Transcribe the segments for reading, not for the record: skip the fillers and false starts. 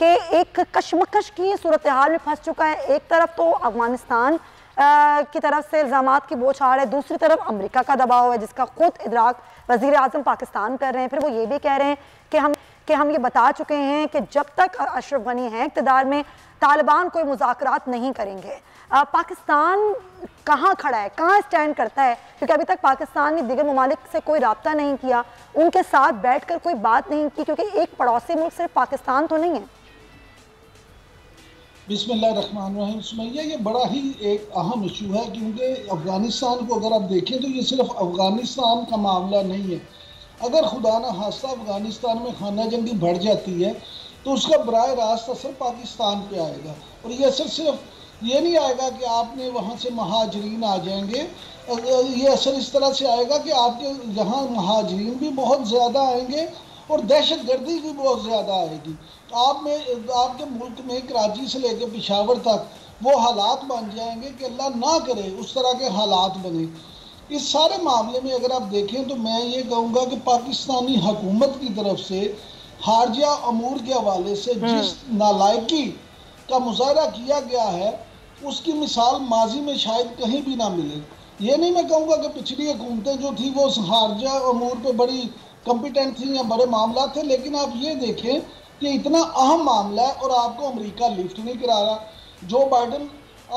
कि एक कशमकश की सूरत हाल में फंस चुका है। एक तरफ तो अफगानिस्तान की तरफ से इल्ज़ामात की बौछार है, दूसरी तरफ अमेरिका का दबाव है जिसका खुद इदराक वज़ीर आज़म पाकिस्तान कर रहे हैं। फिर वो ये भी कह रहे हैं कि हम ये बता चुके हैं कि जब तक अशरफ गनी हैं इक़्तिदार में, तालिबान कोई मुज़ाकरात नहीं करेंगे। पाकिस्तान कहाँ खड़ा है, कहाँ स्टैंड करता है? क्योंकि अभी तक पाकिस्तान ने दीगर ममालिक से कोई रब्ता नहीं किया, उनके साथ बैठ कर कोई बात नहीं की, क्योंकि एक पड़ोसी मुल्क सिर्फ पाकिस्तान तो नहीं है। बिस्मिल्लाहिर्रहमानिर्रहीम। सुमैया, ये बड़ा ही एक अहम इशू है, क्योंकि अफ़गानिस्तान को अगर आप देखें तो ये सिर्फ अफ़गानिस्तान का मामला नहीं है। अगर खुदा न खास्ता अफ़गानिस्तान में खाना जंगी बढ़ जाती है तो उसका बराह रास्त असर पाकिस्तान पे आएगा। और ये असर सिर्फ ये नहीं आएगा कि आपने वहाँ से महाजरीन आ जाएंगे, ये असर इस तरह से आएगा कि आपके यहाँ महाजरीन भी बहुत ज़्यादा आएंगे और दहशत गर्दी भी बहुत ज़्यादा आएगी। आप में आपके मुल्क में कराची से लेकर पेशावर तक वो हालात बन जाएंगे कि अल्लाह ना करे उस तरह के हालात बने। इस सारे मामले में अगर आप देखें तो मैं ये कहूँगा कि पाकिस्तानी हुकूमत की तरफ से खारजा अमूर के हवाले से जिस नालायकी का मुजाहरा किया गया है उसकी मिसाल माजी में शायद कहीं भी ना मिले। ये नहीं मैं कहूँगा कि पिछली हुकूमतें जो थी वो खारजा अमूर पे बड़ी कॉम्पिटेंट थी या बड़े मामला थे, लेकिन आप ये देखें कि इतना अहम मामला है और आपको अमेरिका लिफ्ट नहीं करा रहा, जो बाइडन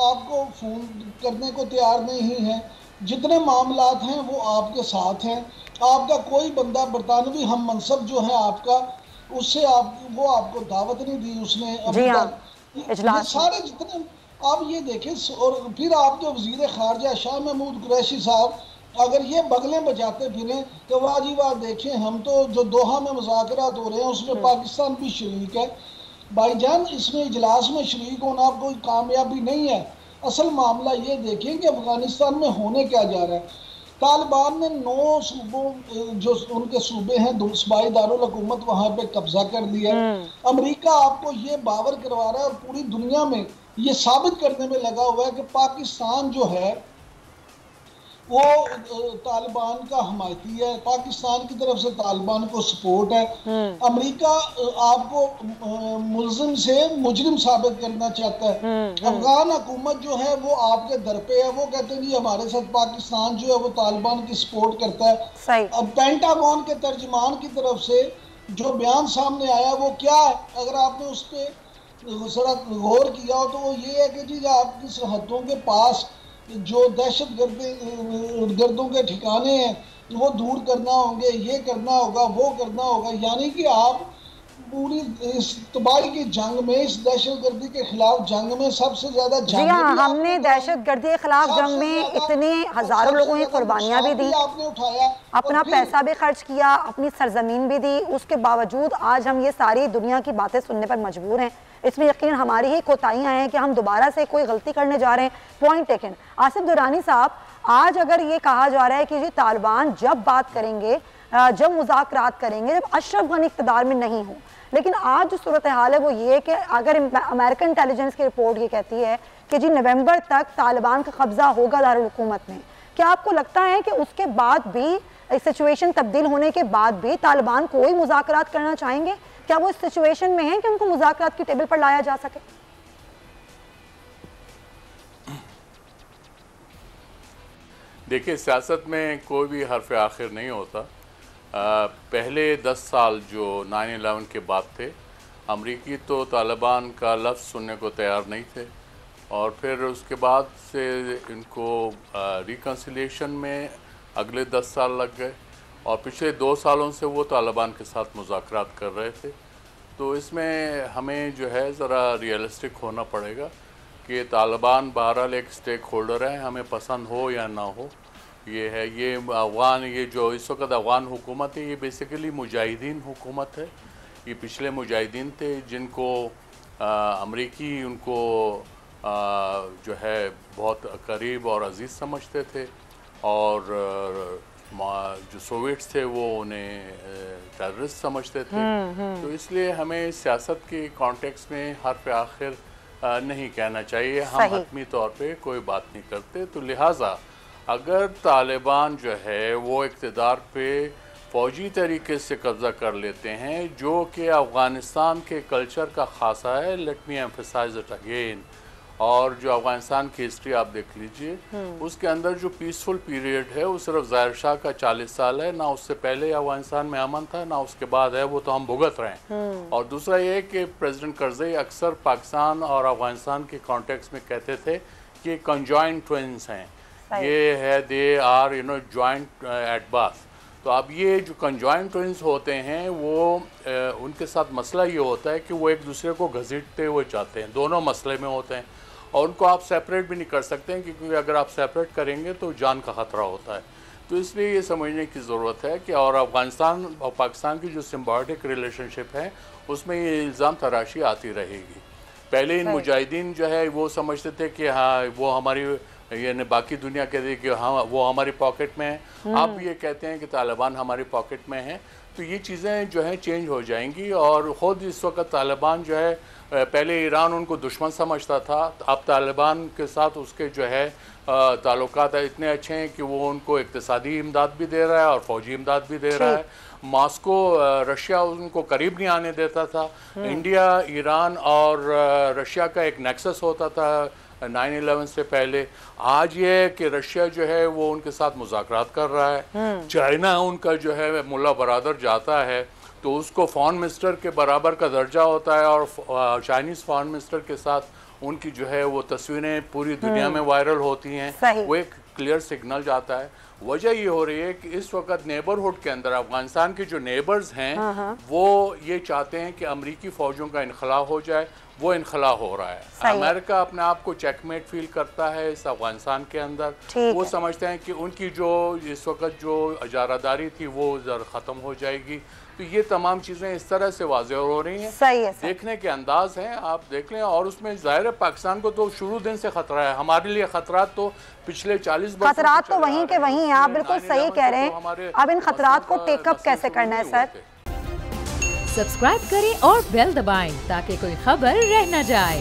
आपको फ़ोन करने को तैयार नहीं है, जितने मामलात हैं वो आपके साथ हैं, आपका कोई बंदा बरतानवी हम मनसब जो है आपका उससे वो आपको दावत नहीं दी उसने अभी तक। ये सारे जितने आप ये देखें, और फिर आपके वज़ीर ख़ारजा शाह महमूद कुरैशी साहब अगर ये बगलें बजाते फिरें तो वाह जी वाह, देखें हम तो जो दोहा में मुज़ाकरात हो रहे हैं उसमें पाकिस्तान भी शरीक है। भाईजान, इसमें इजलास में शरीक होना कोई कामयाबी नहीं है। असल मामला ये देखें कि अफगानिस्तान में होने क्या जा रहा है। तालिबान ने 9 सूबों जो उनके सूबे हैं सूबाई दारुल हुकूमत वहाँ पे कब्जा कर लिया है। अमेरिका आपको ये बावर करवा रहा है और पूरी दुनिया में ये साबित करने में लगा हुआ है कि पाकिस्तान जो है वो तालिबान का हमायती है, पाकिस्तान की तरफ से तालिबान को सपोर्ट है। अमेरिका आपको मुल्जिम से मुजरिम साबित करना चाहता है। अफगान हुकूमत जो है वो आपके दर पे है, वो कहते हैं जी हमारे साथ पाकिस्तान जो है वो तालिबान की सपोर्ट करता है। अब पेंटागन के तर्जमान की तरफ से जो बयान सामने आया वो क्या है, अगर आपने उस पर जरा गौर किया हो तो वो ये है कि जी आपकी सरहदों के पास जो दहशत गर्दों के ठिकाने हैं वो दूर करना होंगे, ये करना होगा, वो करना होगा। यानी कि आप पूरी इस तबाही की जंग में, इस दहशत गर्दी के खिलाफ जंग में सबसे ज्यादा जी हाँ, हमने दहशत गर्दी के खिलाफ जंग में इतने हजारों लोगों ने कुर्बानियां भी दी, आपने उठाया, अपना पैसा भी खर्च किया, अपनी सरजमीन भी दी, उसके बावजूद आज हम ये सारी दुनिया की बातें सुनने पर मजबूर हैं। इसमें यकीन हमारी ही कोताहियां हैं कि हम दोबारा से कोई गलती करने जा रहे हैं। Point taken. आसिफ दुरानी साहब, आज अगर ये कहा जा रहा है कि जी तालिबान जब बात करेंगे, जब मुज़ाकरात करेंगे, जब अशरफ गनी इक़्तिदार में नहीं हो, लेकिन आज जो सूरत हाल है वो ये है कि अगर अमेरिकन इंटेलिजेंस की रिपोर्ट ये कहती है कि जी नवंबर तक तालिबान का कब्जा होगा दारुल हुकूमत में, क्या आपको लगता है कि उसके बाद भी, सिचुएशन तब्दील होने के बाद भी तालिबान कोई मुज़ाकरात करना चाहेंगे? क्या वो इस सिचुएशन में है कि उनको मुज़ाकरात की टेबल पर लाया जा सके? देखिए, सियासत में कोई भी हर्फ आखिर नहीं होता। पहले 10 साल जो 9/11 के बाद थे, अमरीकी तो तालिबान का लफ्ज़ सुनने को तैयार नहीं थे, और फिर उसके बाद से इनको रिकन्सिलिएशन में अगले 10 साल लग गए, और पिछले 2 सालों से वो तालिबान के साथ मुज़ाकरात कर रहे थे। तो इसमें हमें जो है ज़रा रियलिस्टिक होना पड़ेगा कि तालिबान बहरहाल एक स्टेक होल्डर है, हमें पसंद हो या ना हो। ये है, ये अफ़गान, ये जो इस वक्त अफ़गान हुकूमत है, ये बेसिकली मुजाहिदीन हुकूमत है। ये पिछले मुजाहिदीन थे जिनको अमरीकी उनको जो है बहुत करीब और अजीज़ समझते थे, और जो सोवियट्स थे वो उन्हें टेररिस्ट समझते थे। तो इसलिए हमें सियासत के कॉन्टेक्स्ट में हर्फ आखिर नहीं कहना चाहिए। हम हतमी तौर पे कोई बात नहीं करते। तो लिहाजा अगर तालिबान जो है वो इक़्तिदार पे फ़ौजी तरीके से कब्ज़ा कर लेते हैं, जो कि अफ़गानिस्तान के कल्चर का ख़ासा है। Let me emphasise it again. और जो अफ़गानिस्तान की हिस्ट्री आप देख लीजिए, उसके अंदर जो पीसफुल पीरियड है वो सिर्फ ज़ाहिर शाह का 40 साल है। ना उससे पहले अफ़गानिस्तान में अमन था, ना उसके बाद है, वो तो हम भुगत रहे हैं। और दूसरा ये है कि प्रेसिडेंट करज़ई अक्सर पाकिस्तान और अफ़गानिस्तान के कॉन्टेक्स्ट में कहते थे कि कंजॉइंट ट्विन्स हैं, ये है, they are joint at birth. तो अब ये जो कंजॉइंट ट्विन्स होते हैं वो उनके साथ मसला ये होता है कि वो एक दूसरे को घसीटते हुए जाते हैं, दोनों मसले में होते हैं, और उनको आप सेपरेट भी नहीं कर सकते हैं, क्योंकि अगर आप सेपरेट करेंगे तो जान का ख़तरा होता है। तो इसलिए ये समझने की ज़रूरत है कि और अफ़गानिस्तान और पाकिस्तान की जो सिम्बायोटिक रिलेशनशिप है उसमें ये इल्ज़ाम तराशी आती रहेगी। पहले इन मुजाहिदीन जो है वो समझते थे कि हाँ वो हमारी, यानी बाकी दुनिया कहती है कि हाँ वो हमारी पॉकेट में है। आप ये कहते हैं कि तालिबान हमारी पॉकेट में है। तो ये चीज़ें जो हैं चेंज हो जाएंगी। और ख़ुद इस वक्त तालिबान जो है, पहले ईरान उनको दुश्मन समझता था, अब तालिबान के साथ उसके जो है ताल्लुकात इतने अच्छे हैं कि वो उनको इक़्तिसादी इमदाद भी दे रहा है और फ़ौजी इमदाद भी दे रहा है। मॉस्को, रशिया उनको करीब नहीं आने देता था। इंडिया, ईरान और रशिया का एक नेक्सस होता था 9/11 से पहले। आज ये है कि रशिया जो है वो उनके साथ मुज़ाकरात कर रहा है। चाइना उनका जो है मुल्ला बरादर जाता है तो उसको फॉरेन मिनिस्टर के बराबर का दर्जा होता है, और चाइनीज़ फॉरेन मिनिस्टर के साथ उनकी जो है वो तस्वीरें पूरी दुनिया में वायरल होती हैं। वो एक क्लियर सिग्नल जाता है। वजह ये हो रही है कि इस वक्त नेबरहुड के अंदर अफगानिस्तान के जो नेबर्स हैं वो ये चाहते हैं कि अमरीकी फ़ौजों का इनखला हो जाए। वो इनखला हो रहा है। अमेरिका अपने आप को चेकमेट फील करता है इस अफगानिस्तान के अंदर। वो समझते हैं कि उनकी जो इस वक्त जो इजारादारी थी वो ख़त्म हो जाएगी। तो ये तमाम चीज़ें इस तरह से वाज़ेह हो रही हैं। सही है, देखने के अंदाज हैं, आप देख लें। और उसमें ज़ाहिर है पाकिस्तान को तो शुरू दिन से ख़तरा है। हमारे लिए ख़तरात तो पिछले 40 वर्ष खतरात तो वहीं के वहीं हैं। आप बिल्कुल सही कह रहे हैं। अब इन खतरात को टेकअप कैसे करना है सर? सब्सक्राइब करें और बेल दबाएं ताकि कोई खबर रह न जाए।